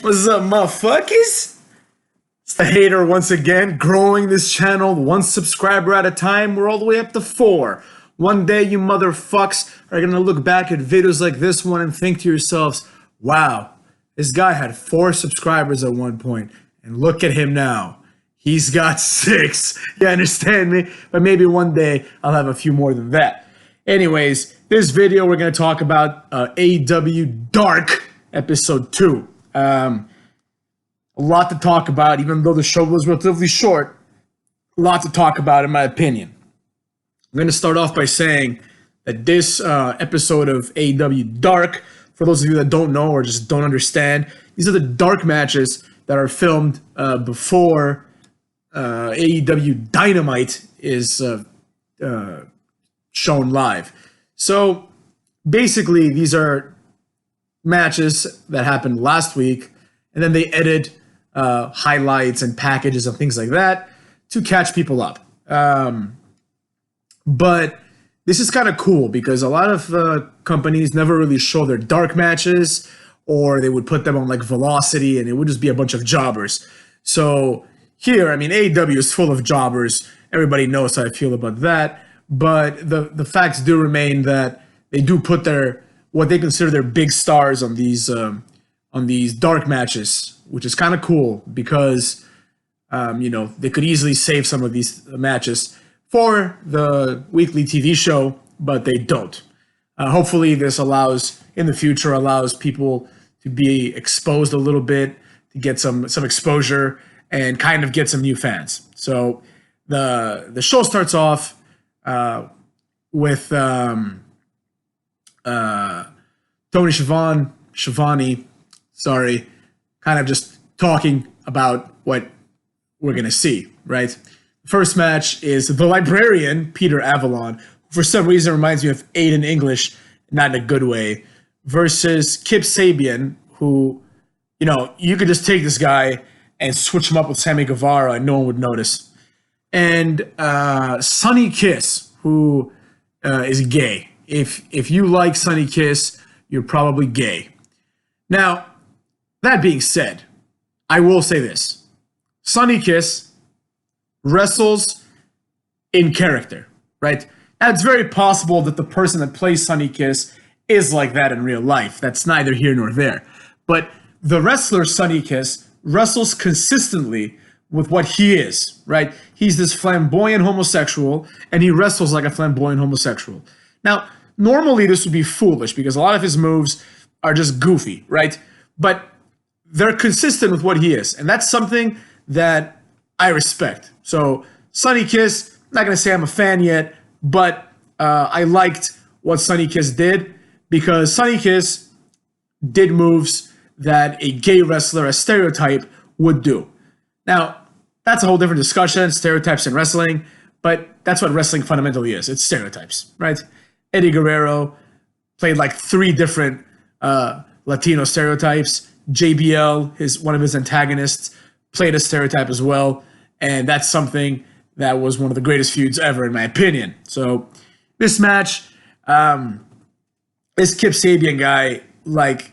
What's up, motherfuckers? It's the hater once again, growing this channel one subscriber at a time. We're all the way up to 4. One day, you motherfucks are gonna look back at videos like this one and think to yourselves, wow, this guy had 4 subscribers at one point, and look at him now. He's got 6. You understand me? But maybe one day I'll have a few more than that. Anyways, this video we're gonna talk about Aew Dark episode 2. A lot to talk about, even though the show was relatively short. A lot to talk about, in my opinion. I'm going to start off by saying that this episode of Aew Dark, for those of you that don't know or just don't understand, these are the dark matches that are filmed before Aew Dynamite is shown live. So basically, these are matches that happened last week, and then they edit highlights and packages and things like that to catch people up. But this is kind of cool because a lot of companies never really show their dark matches, or they would put them on like Velocity and it would just be a bunch of jobbers. So here, I mean, AEW is full of jobbers. Everybody knows how I feel about that. But the facts do remain that they do put their what they consider their big stars on these dark matches, which is kind of cool because they could easily save some of these matches for the weekly TV show, but they don't. Hopefully, this allows people to be exposed a little bit, to get some exposure and kind of get some new fans. So the show starts off with Tony Schiavone, kind of just talking about what we're going to see, right? The first match is the Librarian, Peter Avalon, who for some reason reminds me of Aiden English, not in a good way, versus Kip Sabian, who, you could just take this guy and switch him up with Sammy Guevara and no one would notice. And Sonny Kiss, who is gay. If you like Sonny Kiss, you're probably gay. Now, that being said, I will say this. Sonny Kiss wrestles in character, right? Now, it's very possible that the person that plays Sonny Kiss is like that in real life. That's neither here nor there. But the wrestler Sonny Kiss wrestles consistently with what he is, right? He's this flamboyant homosexual, and he wrestles like a flamboyant homosexual. Now, normally this would be foolish because a lot of his moves are just goofy, right? But they're consistent with what he is, and that's something that I respect. So, Sonny Kiss, not going to say I'm a fan yet, but I liked what Sonny Kiss did because Sonny Kiss did moves that a gay wrestler, a stereotype, would do. Now, that's a whole different discussion, stereotypes in wrestling, but that's what wrestling fundamentally is. It's stereotypes, right? Eddie Guerrero played like 3 different Latino stereotypes. JBL, one of his antagonists, played a stereotype as well, and that's something that was one of the greatest feuds ever, in my opinion. So this match, this Kip Sabian guy,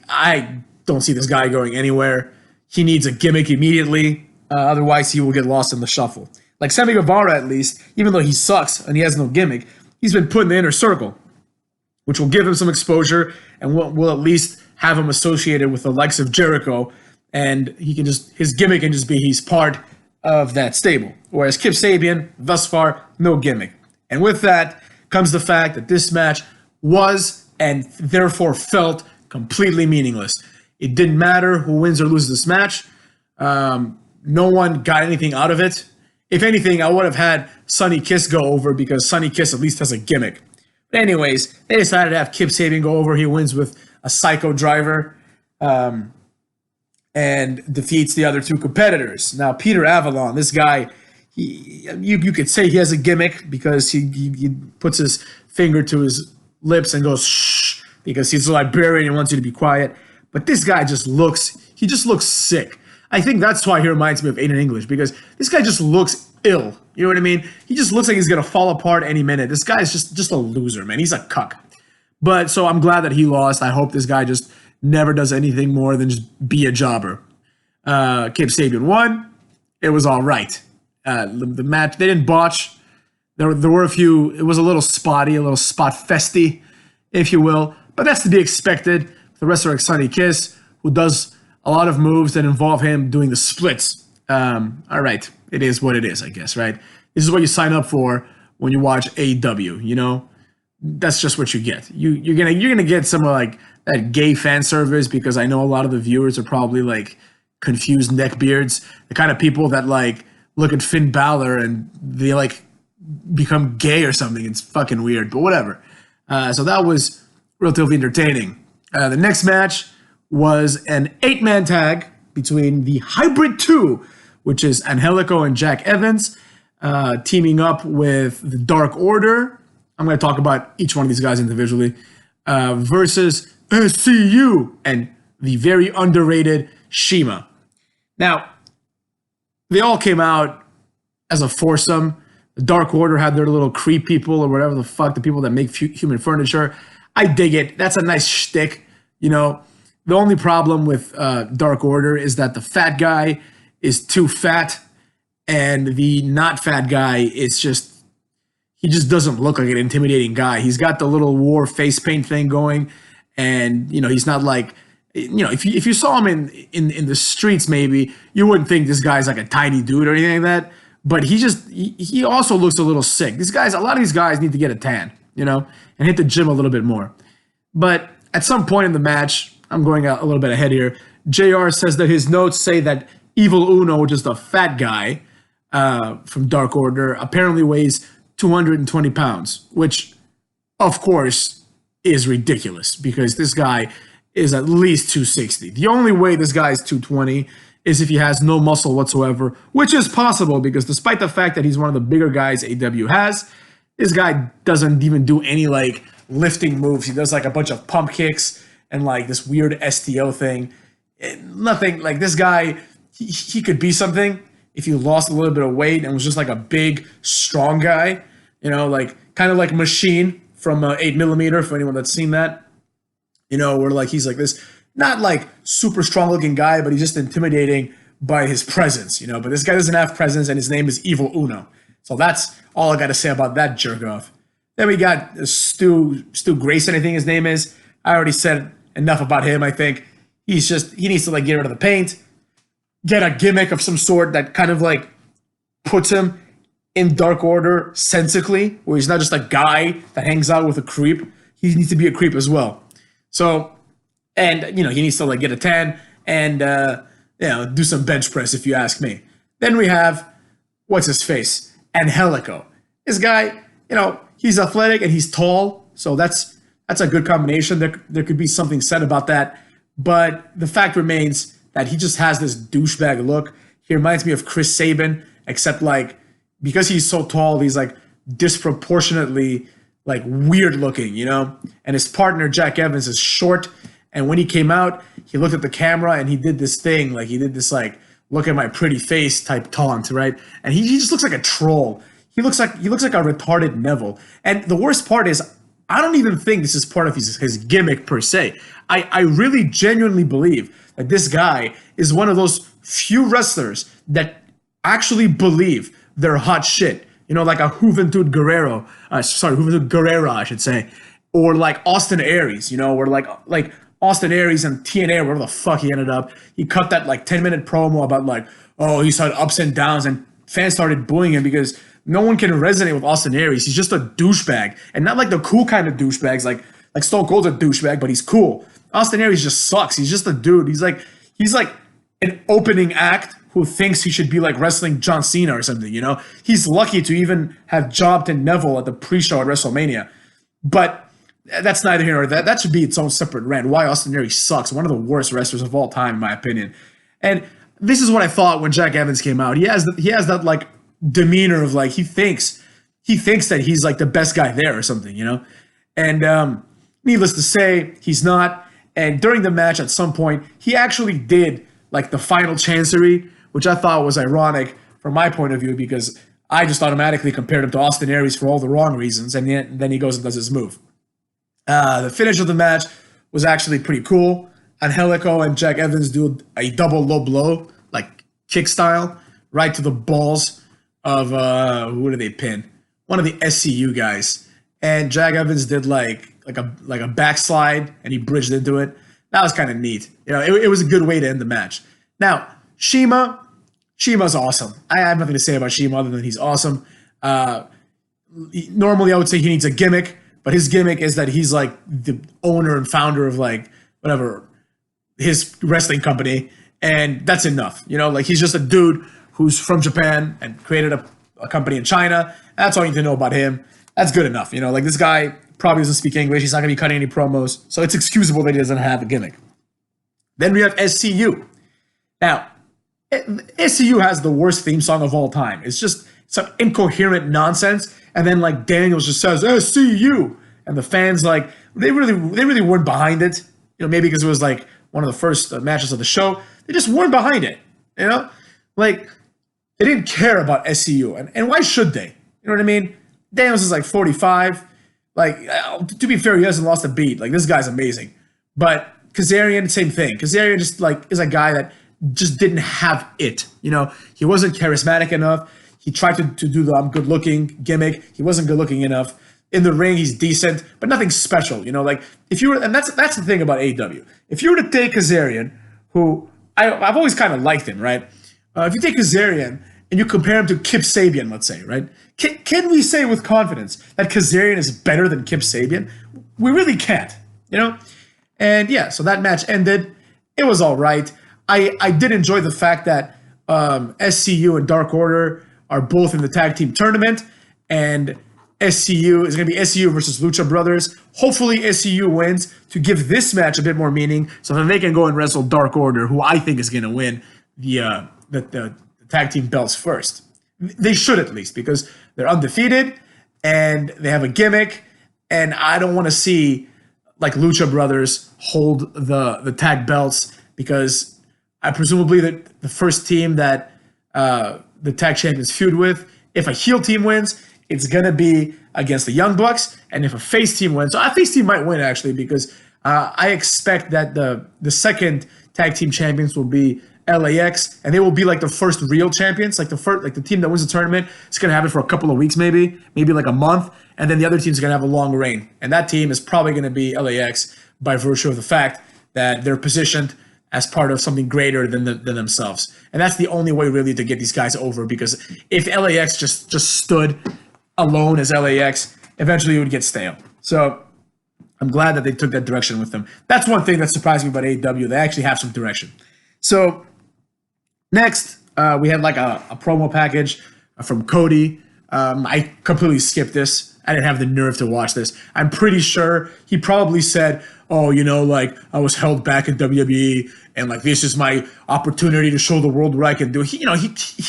I don't see this guy going anywhere. He needs a gimmick immediately, otherwise he will get lost in the shuffle. Like Sammy Guevara, at least, even though he sucks and he has no gimmick, he's been put in the inner circle, which will give him some exposure and will at least have him associated with the likes of Jericho, and his gimmick can just be he's part of that stable. Whereas Kip Sabian, thus far, no gimmick. And with that comes the fact that this match was and therefore felt completely meaningless. It didn't matter who wins or loses this match. No one got anything out of it. If anything, I would have had Sonny Kiss go over because Sonny Kiss at least has a gimmick. But anyways, they decided to have Kip Sabian go over. He wins with a psycho driver and defeats the other 2 competitors. Now, Peter Avalon, this guy, you could say he has a gimmick because he puts his finger to his lips and goes shh because he's a librarian and wants you to be quiet. But this guy just looks sick. I think that's why he reminds me of Aiden English, because this guy just looks ill. You know what I mean? He just looks like he's going to fall apart any minute. This guy is just a loser, man. He's a cuck. But so I'm glad that he lost. I hope this guy just never does anything more than just be a jobber. Kip Sabian won. It was all right. The match, they didn't botch. There were a few, it was a little spotty, a little spot festy, if you will. But that's to be expected. The wrestler like Sonny Kiss, who does a lot of moves that involve him doing the splits. All right, it is what it is, I guess, right? This is what you sign up for when you watch AEW, you know? That's just what you get. You're gonna get some of like that gay fan service, because I know a lot of the viewers are probably like confused neckbeards, the kind of people that like look at Finn Balor and they like become gay or something. It's fucking weird, but whatever. So that was relatively entertaining. The next match was an 8-man tag between the Hybrid 2, which is Angelico and Jack Evans, teaming up with the Dark Order. I'm going to talk about each one of these guys individually, versus SCU and the very underrated Shima. Now, they all came out as a foursome. The Dark Order had their little creep people or whatever the fuck, the people that make human furniture. I dig it. That's a nice shtick, you know. The only problem with Dark Order is that the fat guy is too fat, and the not fat guy is just, he just doesn't look like an intimidating guy. He's got the little war face paint thing going, and, you know, he's not like, you know, if you saw him in the streets, maybe you wouldn't think this guy's like a tiny dude or anything like that. But he also looks a little sick. These guys, a lot of these guys need to get a tan, you know, and hit the gym a little bit more. But at some point in the match, I'm going a little bit ahead here, JR says that his notes say that Evil Uno, which is the fat guy from Dark Order, apparently weighs 220 pounds, which, of course, is ridiculous, because this guy is at least 260. The only way this guy is 220 is if he has no muscle whatsoever, which is possible, because despite the fact that he's one of the bigger guys AEW has, this guy doesn't even do any like lifting moves. He does like a bunch of pump kicks and like this weird STO thing. Nothing like this guy, he could be something if he lost a little bit of weight and was just like a big, strong guy, you know, like kind of like Machine from 8mm, for anyone that's seen that. You know, where like he's like this, not like super strong looking guy, but he's just intimidating by his presence, you know. But this guy doesn't have presence, and his name is Evil Uno. So that's all I got to say about that jerk off. Then we got Stu Grayson, I think his name is. I already said enough about him. I think he needs to like get rid of the paint, get a gimmick of some sort that kind of like puts him in Dark Order sensically, where he's not just a guy that hangs out with a creep. He needs to be a creep as well. So, and, you know, he needs to, like, get a tan and, you know, do some bench press, if you ask me. Then we have, what's his face? Angelico. This guy, you know, he's athletic and he's tall, so that's a good combination. There could be something said about that. But the fact remains that he just has this douchebag look. He reminds me of Chris Sabin, except, like, because he's so tall, he's, like, disproportionately like weird looking, you know, and his partner Jack Evans is short. And when he came out, he looked at the camera and he did this thing, like he did this like look at my pretty face type taunt, right? And he just looks like a troll. He looks like a retarded Neville. And the worst part is, I don't even think this is part of his gimmick per se. I really genuinely believe that this guy is one of those few wrestlers that actually believe they're hot shit. You know, like a Juventud Guerrero, Juventud Guerrera, I should say, or like Austin Aries, you know, or like Austin Aries and TNA, wherever the fuck he ended up. He cut that like 10-minute promo about like, oh, he's had ups and downs, and fans started booing him because no one can resonate with Austin Aries. He's just a douchebag, and not like the cool kind of douchebags, like Stone Cold's a douchebag, but he's cool. Austin Aries just sucks. He's just a dude. He's like an opening act who thinks he should be like wrestling John Cena or something, you know? He's lucky to even have jobbed in Neville at the pre-show at WrestleMania. But that's neither here nor there. That should be its own separate rant. Why Austin Aries sucks. One of the worst wrestlers of all time, in my opinion. And this is what I thought when Jack Evans came out. He has that like demeanor of like, he thinks that he's like the best guy there or something, you know? And needless to say, he's not. And during the match at some point, he actually did like the final chancery, which I thought was ironic from my point of view, because I just automatically compared him to Austin Aries for all the wrong reasons, and then he goes and does his move. The finish of the match was actually pretty cool. Angelico and Jack Evans do a double low blow kick style right to the balls of who did they pin? One of the SCU guys. And Jack Evans did like a backslide and he bridged into it. That was kind of neat. It was a good way to end the match. Now, Shima's awesome. I have nothing to say about Shima other than he's awesome. Normally I would say he needs a gimmick, but his gimmick is that he's like the owner and founder of like whatever his wrestling company, and that's enough. Like he's just a dude who's from Japan and created a company in China. That's all you need to know about him. That's good enough. Like this guy probably doesn't speak English. He's not going to be cutting any promos, so it's excusable that he doesn't have a gimmick. Then we have SCU. Now, SCU has the worst theme song of all time. It's just some incoherent nonsense, and then like Daniels just says SCU, and the fans like they really weren't behind it. Maybe because it was like one of the first matches of the show. They just weren't behind it. Like they didn't care about SCU, and why should they? You know what I mean? Daniels is like 45. Like to be fair, he hasn't lost a beat. Like this guy's amazing, but Kazarian, same thing. Kazarian just like is a guy that just didn't have it. He wasn't charismatic enough. He tried to do the I'm good looking gimmick. He wasn't good looking enough. In the ring, he's decent, but nothing special. Like if you were, and that's the thing about AEW. If you were to take Kazarian, who I've always kind of liked him, right? If you take Kazarian and you compare him to Kip Sabian, let's say, right? Can we say with confidence that Kazarian is better than Kip Sabian? We really can't, And yeah, so that match ended. It was all right. I did enjoy the fact that SCU and Dark Order are both in the tag team tournament, and SCU is going to be SCU versus Lucha Brothers. Hopefully SCU wins to give this match a bit more meaning so that they can go and wrestle Dark Order, who I think is going to win the tag team belts first. They should at least, because they're undefeated and they have a gimmick, and I don't want to see like Lucha Brothers hold the tag belts, because I presumably the first team that the tag champions feud with, if a heel team wins, it's going to be against the Young Bucks, and if a face team wins, so a face team might win actually, because I expect that the second tag team champions will be LAX, and they will be like the first real champions, like the team that wins the tournament. It's going to have it for a couple of weeks, maybe like a month, and then the other team's going to have a long reign, and that team is probably going to be LAX by virtue of the fact that they're positioned as part of something greater than themselves, and that's the only way really to get these guys over. Because if LAX just stood alone as LAX, eventually it would get stale. So I'm glad that they took that direction with them. That's one thing that surprised me about AEW. They actually have some direction. So next, we had like a promo package from Cody. I completely skipped this. I didn't have the nerve to watch this. I'm pretty sure he probably said, oh, like I was held back in WWE, and like this is my opportunity to show the world what I can do. He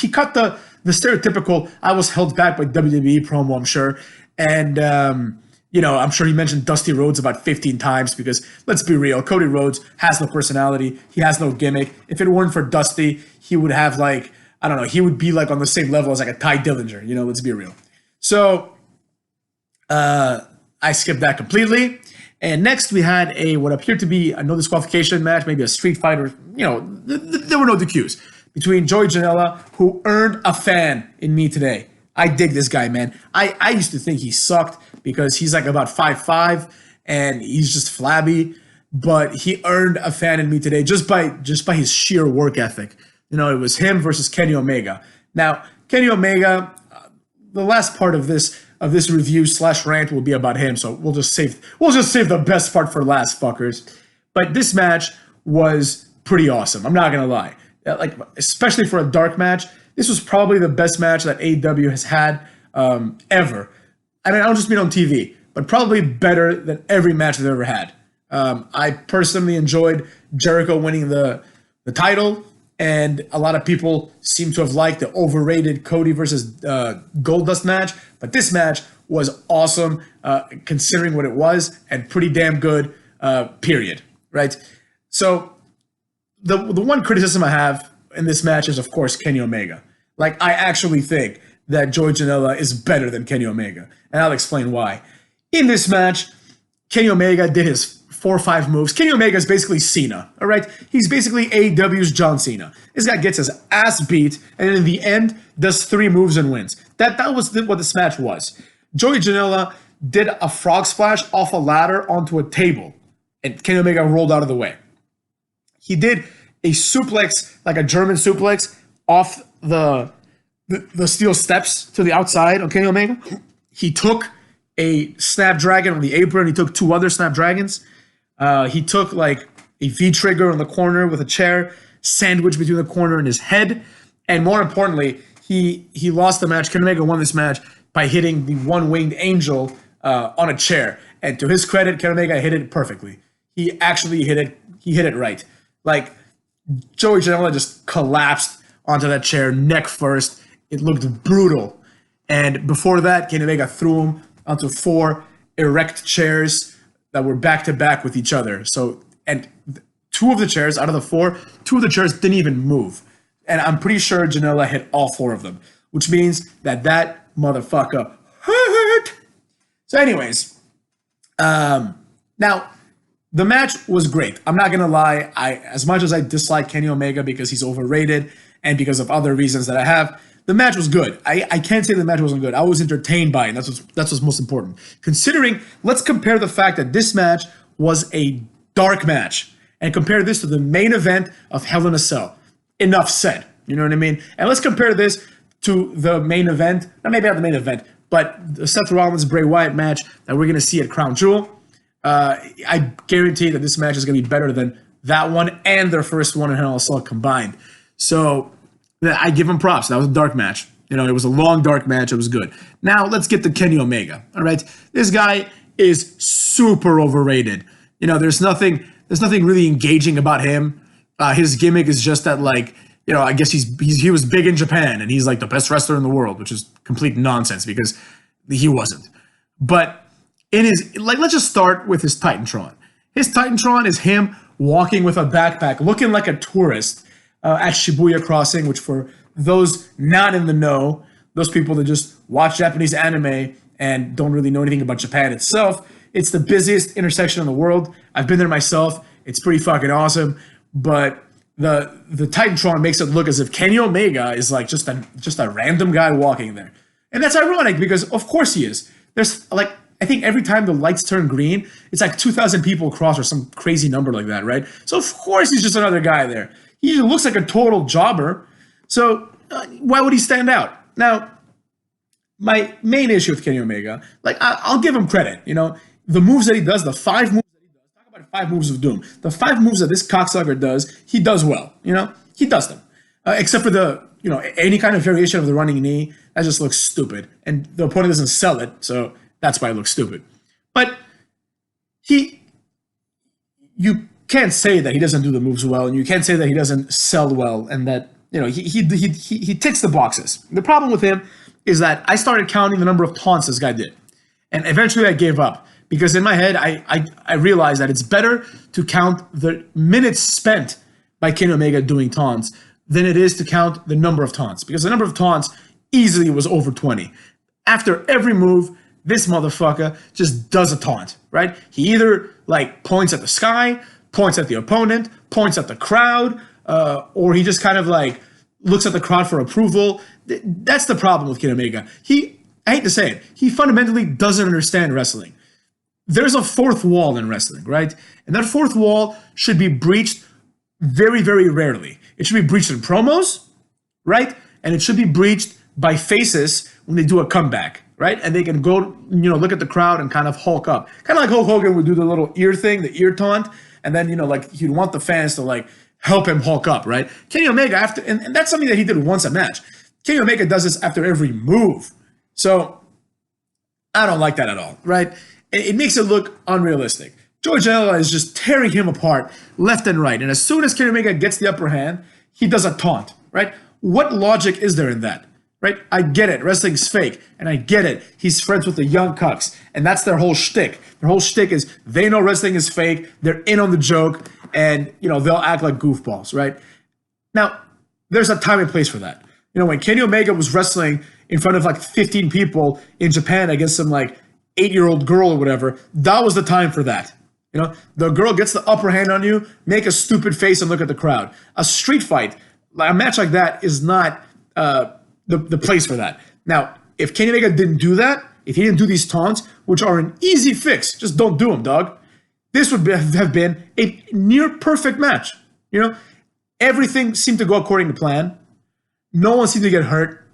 cut the stereotypical I was held back by WWE promo, I'm sure. And I'm sure he mentioned Dusty Rhodes about 15 times, because let's be real, Cody Rhodes has no personality. He has no gimmick. If it weren't for Dusty, he would have like, I don't know, he would be like on the same level as like a Ty Dillinger, let's be real. So I skipped that completely. And next we had what appeared to be a no disqualification match, maybe a street fight, or, there were no DQs, between Joey Janela, who earned a fan in me today. I dig this guy, man. I used to think he sucked because he's like about 5'5", and he's just flabby, but he earned a fan in me today just by his sheer work ethic. It was him versus Kenny Omega. Now, Kenny Omega, the last part of this review / rant will be about him, so we'll just save the best part for last, fuckers. But this match was pretty awesome. I'm not gonna lie. Like, especially for a dark match, this was probably the best match that AEW has had ever. I mean, I don't just mean on TV, but probably better than every match they've ever had. I personally enjoyed Jericho winning the title, and a lot of people seem to have liked the overrated Cody versus Goldust match, but this match was awesome, considering what it was, and pretty damn good, period, right? So the one criticism I have in this match is, of course, Kenny Omega. Like, I actually think that Joey Janela is better than Kenny Omega, and I'll explain why. In this match, Kenny Omega did his 4 or 5 moves. Kenny Omega is basically Cena, all right? He's basically AEW's John Cena. This guy gets his ass beat, and in the end, does 3 moves and wins. That was what this match was. Joey Janela did a frog splash off a ladder onto a table, and Kenny Omega rolled out of the way. He did a suplex, like a German suplex, off the steel steps to the outside on Kenny Omega. He took a Snapdragon on the apron. He took 2 other Snapdragons. He took like a V-trigger on the corner with a chair, sandwiched between the corner and his head. And more importantly, he lost the match. Kenny Omega won this match by hitting the one-winged angel on a chair. And to his credit, Kenny Omega hit it perfectly. He actually hit it. He hit it right. Like, Joey Janela just collapsed onto that chair, neck first. It looked brutal. And before that, Kenny Omega threw him onto 4 erect chairs that were back-to-back with each other. So, and 2 of the chairs, out of the 4, 2 of the chairs didn't even move. And I'm pretty sure Janela hit all 4 of them, which means that motherfucker hurt. So anyways, now, the match was great. I'm not going to lie. As much as I dislike Kenny Omega because he's overrated and because of other reasons that I have, the match was good. I can't say the match wasn't good. I was entertained by it. That's what's most important. Considering, let's compare the fact that this match was a dark match and compare this to the main event of Hell in a Cell. Enough said. You know what I mean? And let's compare this to the main event. Maybe not the main event, but the Seth Rollins-Bray Wyatt match that we're going to see at Crown Jewel. I guarantee that this match is going to be better than that one and their first one in Hell in a Cell combined. So I give them props. That was a dark match. You know, it was a long, dark match. It was good. Now, let's get to Kenny Omega. All right? This guy is super overrated. You know, there's nothing really engaging about him. His gimmick is just that, like, you know, I guess he was big in Japan and he's like the best wrestler in the world, which is complete nonsense because he wasn't. But in his, like, let's just start with his Titantron. His Titantron is him walking with a backpack, looking like a tourist at Shibuya Crossing, which for those not in the know, those people that just watch Japanese anime and don't really know anything about Japan itself, it's the busiest intersection in the world. I've been there myself. It's pretty fucking awesome. But the Titantron makes it look as if Kenny Omega is like just a random guy walking there. And that's ironic because of course he is. There's like, I think every time the lights turn green, it's like 2,000 people across or some crazy number like that, right? So of course he's just another guy there. He looks like a total jobber. So why would he stand out? Now, my main issue with Kenny Omega, like I'll give him credit, you know, the moves that he does, the 5 moves that he does, talk about 5 moves of doom. The 5 moves that this cocksucker does, he does well, you know, he does them. Except for the, you know, any kind of variation of the running knee, that just looks stupid. And the opponent doesn't sell it, so that's why it looks stupid. But you can't say that he doesn't do the moves well, and you can't say that he doesn't sell well, and that, you know, he ticks the boxes. The problem with him is that I started counting the number of taunts this guy did, and eventually I gave up because in my head I realized that it's better to count the minutes spent by Kenny Omega doing taunts than it is to count the number of taunts, because the number of taunts easily was over 20. After every move, this motherfucker just does a taunt, right? He either like points at the sky, points at the opponent, points at the crowd, or he just kind of like looks at the crowd for approval. That's the problem with Kenny Omega. I hate to say it, he fundamentally doesn't understand wrestling. There's a 4th wall in wrestling, right? And that 4th wall should be breached very, very rarely. It should be breached in promos, right? And it should be breached by faces when they do a comeback, right? And they can go, you know, look at the crowd and kind of hulk up. Kind of like Hulk Hogan would do the little ear thing, the ear taunt, and then, you know, like he'd want the fans to like help him hulk up, right? Kenny Omega, and that's something that he did once a match. Kenny Omega does this after every move. So I don't like that at all, right? It makes it look unrealistic. Joey Janela is just tearing him apart left and right. And as soon as Kenny Omega gets the upper hand, he does a taunt, right? What logic is there in that, right? I get it. Wrestling's fake. And I get it. He's friends with the Young Cucks. And that's their whole shtick. Their whole shtick is they know wrestling is fake. They're in on the joke. And, you know, they'll act like goofballs, right? Now, there's a time and place for that. You know, when Kenny Omega was wrestling in front of like 15 people in Japan against some like 8-year-old girl or whatever, that was the time for that. You know, the girl gets the upper hand on you, make a stupid face and look at the crowd. A street fight, a match like that is not the place for that. Now, if Kenny Omega didn't do that, if he didn't do these taunts, which are an easy fix, just don't do them, dog. This would have been a near perfect match. You know, everything seemed to go according to plan. No one seemed to get hurt.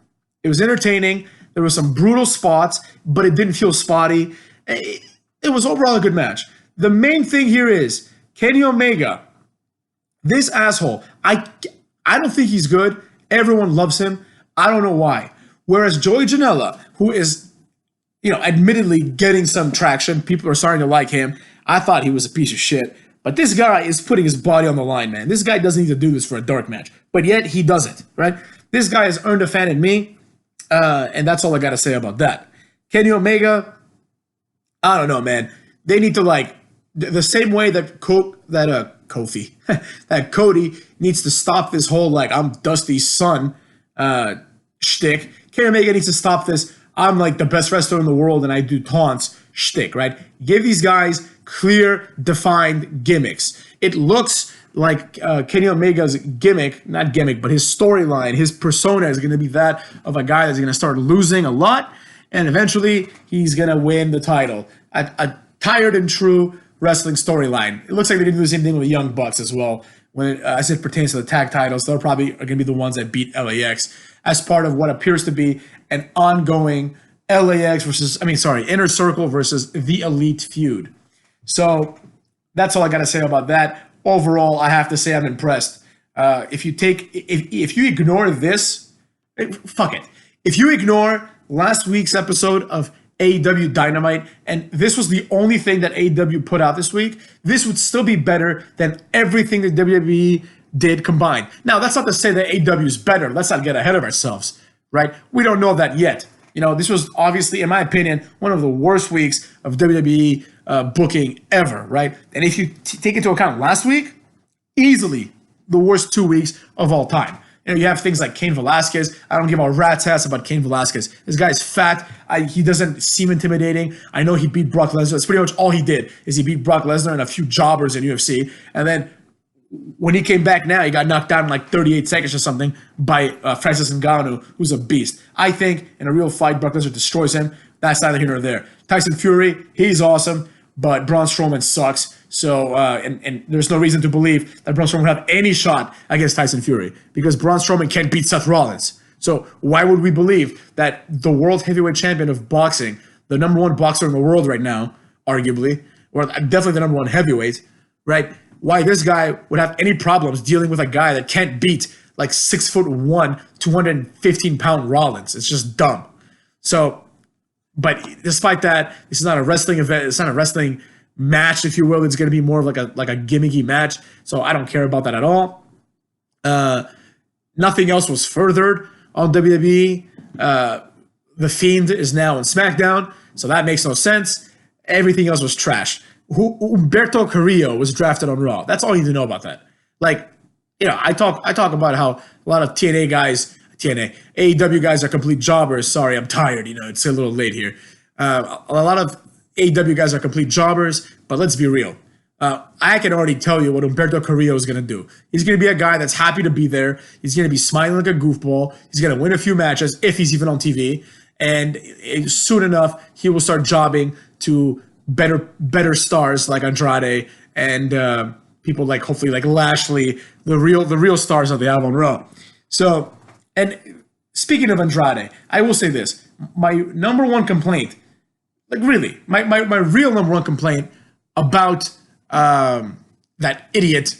It was entertaining. There were some brutal spots, but it didn't feel spotty. It was overall a good match. The main thing here is Kenny Omega, this asshole. I don't think he's good. Everyone loves him. I don't know why. Whereas Joey Janela, who is, admittedly getting some traction, people are starting to like him. I thought he was a piece of shit. But this guy is putting his body on the line, man. This guy doesn't need to do this for a dark match. But yet he does it, right? This guy has earned a fan in me. And that's all I got to say about that. Kenny Omega, I don't know, man. They need to, the same way that Kofi, that Cody needs to stop this whole, I'm Dusty's son shtick. Kenny Omega needs to stop this, I'm, the best wrestler in the world and I do taunts shtick, right? Give these guys clear, defined gimmicks. It looks like Kenny Omega's gimmick, not gimmick, but his storyline, his persona is going to be that of a guy that's going to start losing a lot, and eventually he's going to win the title. A tired and true wrestling storyline. It looks like they did the same thing with the Young Bucks as well. When as it pertains to the tag titles, they're probably going to be the ones that beat LAX as part of what appears to be an ongoing Inner Circle versus the Elite feud. So that's all I got to say about that. Overall, I have to say I'm impressed. If you ignore this, fuck it. If you ignore last week's episode of AEW Dynamite, and this was the only thing that AEW put out this week, this would still be better than everything that WWE did combined. Now, that's not to say that AEW is better. Let's not get ahead of ourselves, right? We don't know that yet. This was obviously, in my opinion, one of the worst weeks of WWE booking ever, right? And if you take into account last week, easily the worst 2 weeks of all time. You have things like Cain Velasquez. I don't give a rat's ass about Cain Velasquez. This guy's fat. He doesn't seem intimidating. I know he beat Brock Lesnar. That's pretty much all he did, is he beat Brock Lesnar and a few jobbers in UFC. And then when he came back now, he got knocked down in 38 seconds or something by Francis Ngannou, who's a beast. I think in a real fight, Brock Lesnar destroys him. That's neither here nor there. Tyson Fury, he's awesome, but Braun Strowman sucks. So, and there's no reason to believe that Braun Strowman would have any shot against Tyson Fury, because Braun Strowman can't beat Seth Rollins. So why would we believe that the world heavyweight champion of boxing, the number one boxer in the world right now, arguably, or definitely the number one heavyweight, right? Why this guy would have any problems dealing with a guy that can't beat 6'1", 215-pound Rollins? It's just dumb. So, but despite that, this is not a wrestling event. It's not a wrestling match, if you will. It's going to be more of like a gimmicky match. So I don't care about that at all. Nothing else was furthered on WWE. The Fiend is now on SmackDown, so that makes no sense. Everything else was trash. Humberto Carrillo was drafted on Raw. That's all you need to know about that. I talk about how a lot of AEW guys are complete jobbers. Sorry, I'm tired. It's a little late here. A lot of AEW guys are complete jobbers, but let's be real. I can already tell you what Humberto Carrillo is going to do. He's going to be a guy that's happy to be there. He's going to be smiling like a goofball. He's going to win a few matches if he's even on TV. And soon enough, he will start jobbing to better stars like Andrade and people hopefully Lashley, the real stars that they have on Raw. So, and speaking of Andrade, I will say this: my number one complaint, my real number one complaint about that idiot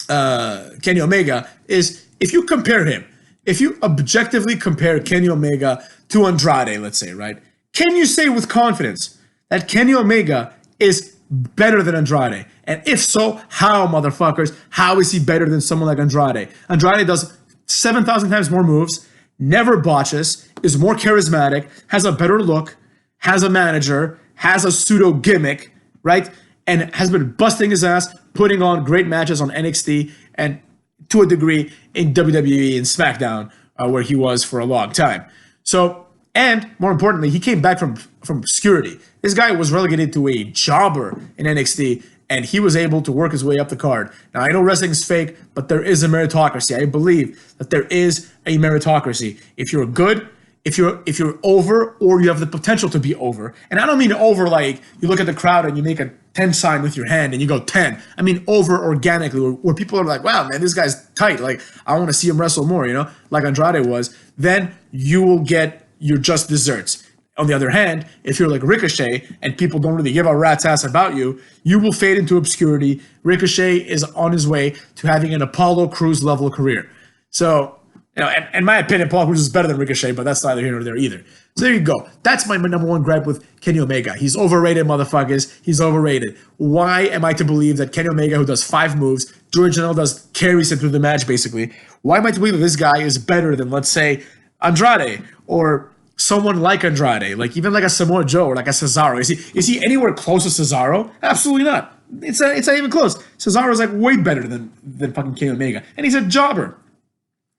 Kenny Omega is if you objectively compare Kenny Omega to Andrade, let's say, right? Can you say with confidence that Kenny Omega is better than Andrade? And if so, how, motherfuckers? How is he better than someone like Andrade? Andrade does 7,000 times more moves, never botches, is more charismatic, has a better look, has a manager, has a pseudo gimmick, right? And has been busting his ass, putting on great matches on NXT and to a degree in WWE and SmackDown, where he was for a long time. So And more importantly, he came back from obscurity. This guy was relegated to a jobber in NXT, and he was able to work his way up the card. Now, I know wrestling's fake, but there is a meritocracy. I believe that there is a meritocracy. If you're good, if you're over, or you have the potential to be over, and I don't mean over like you look at the crowd and you make a 10 sign with your hand and you go 10. I mean over organically, where people are like, wow, man, this guy's tight. Like, I want to see him wrestle more, like Andrade was. Then you will get your just desserts. On the other hand, if you're like Ricochet and people don't really give a rat's ass about you, you will fade into obscurity. Ricochet is on his way to having an Apollo Crews level career. So, in my opinion, Apollo Crews is better than Ricochet, but that's neither here nor there either. So there you go. That's my number one gripe with Kenny Omega. He's overrated, motherfuckers. He's overrated. Why am I to believe that Kenny Omega, who does 5 moves, George Janelle carries him through the match, basically. Why am I to believe that this guy is better than, let's say, Andrade or someone like Andrade, like even like a Samoa Joe or like a Cesaro? Is he anywhere close to Cesaro? Absolutely not. It's not even close. Cesaro's like way better than fucking Kenny Omega, and he's a jobber.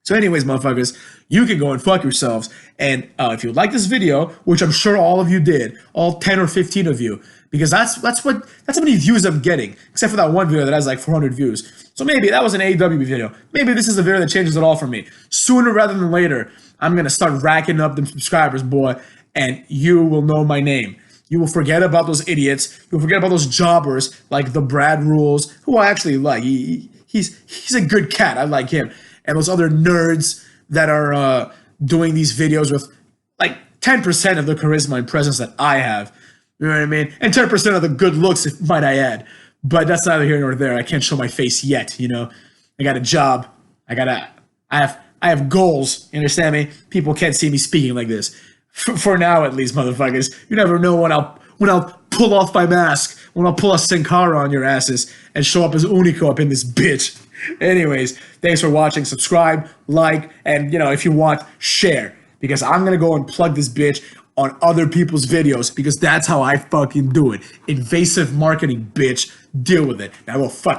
So anyways, motherfuckers, you can go and fuck yourselves. And if you like this video, which I'm sure all of you did, all 10 or 15 of you, because that's how many views I'm getting, except for that one video that has like 400 views. So maybe that was an AEW video. Maybe this is a video that changes it all for me. Sooner rather than later, I'm going to start racking up them subscribers, boy, and you will know my name. You will forget about those idiots. You'll forget about those jobbers like the Brad Rules, who I actually like. He's a good cat. I like him. And those other nerds that are doing these videos with like 10% of the charisma and presence that I have. You know what I mean? And 10% of the good looks, might I add. But that's neither here nor there. I can't show my face yet, I got a job. I have goals. You understand me? People can't see me speaking like this. For now, at least, motherfuckers. You never know when I'll pull off my mask, when I'll pull a Sin Cara on your asses and show up as Unico up in this bitch. Anyways, thanks for watching. Subscribe, like, and if you want, share. Because I'm gonna go and plug this bitch on other people's videos, because that's how I fucking do it. Invasive marketing, bitch. Deal with it. Now go fuck.